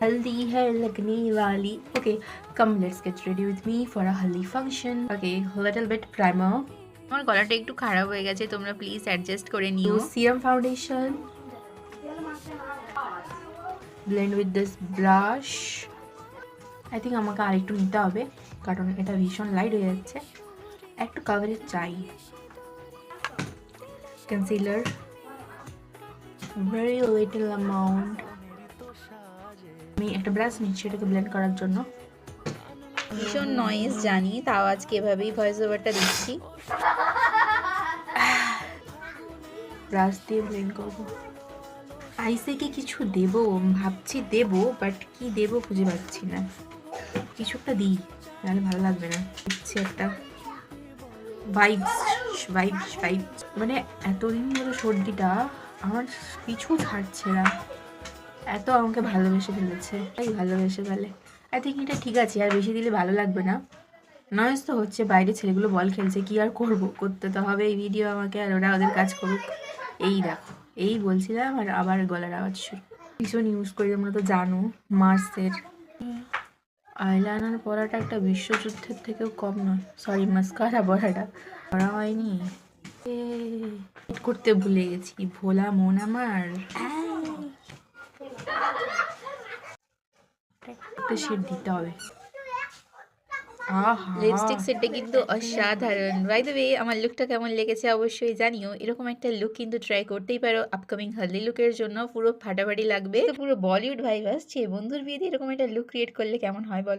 हल्दी है लगने वाली. Okay, come let's get ready with me for a haldi function. Okay, little bit primer. আমার গলাটা একটু খারাপ হয়ে গেছে, তোমরা প্লিজ অ্যাডজাস্ট করে নিও। Use serum foundation. Blend with this brush. I think আমাকে আরেকটু নিতে হবে কারণ এটা ভীষণ লাইট হয়ে যাচ্ছে. একটু কভারেজ চাই. Concealer. Very little amount. আমি একটা ব্রাশ নিচ্ছি এটাকে ব্লেন্ড করার জন্য. ভীষণ নয়েজ জানি, তাও আজকে এভাবেই ভয়েস ওভারটা দিচ্ছি। ব্রাশ দিয়ে ব্লেন্ড করবো. আইসে কি কিছু দেবো ভাবছি দেবো, বাট কি দেবো খুঁজে পাচ্ছি না. কিছু একটা দিই, নাহলে ভালো লাগবে না. দিচ্ছি একটা ভাইবস. মানে এতদিন ধরে সর্দিটা আমার পিছু ছাড়ছে না, এত আমাকে ভালোবেসে ফেলেছে. তাই ভালোবেসে ফেলে. আই থিঙ্ক এটা ঠিক আছে, আর বেশি দিলে ভালো লাগবে না. নয়েজ তো হচ্ছে, বাইরে ছেলেগুলো বল খেলছে, কি আর করবো, করতে তো হবে এই ভিডিও আমাকে, আর ওরা ওদের কাজ করুক. এই দেখো, এই বলছিলাম আর আবার গলার আওয়াজ শুরু. ভীষণ ইউজ করি, তোমরা তো জানো, মার্সের আইলাইনার পরাটা একটা বিশ্বযুদ্ধের থেকেও কম নয়. সরি, মাস্কারা পরাটা পরা হয়নি. করতে ভুলে গেছি, ভোলা মন আমার. শেড দিতে হবে. লিপস্টিক সেটটা কিন্তু অসাধারণ। বাই দ্য ওয়ে, আমার লুকটা কেমন লেগেছে অবশ্যই জানিও। এরকম একটা লুক কিন্তু ট্রাই করতেই পারো আপকামিং হলদি লুকের জন্য, পুরো ফাটাফাটি লাগবে। তো পুরো বলিউড ভাইব আসছে। বন্ধুর বিয়েতে এরকম একটা লুক ক্রিয়েট করলে কেমন হয় বলো?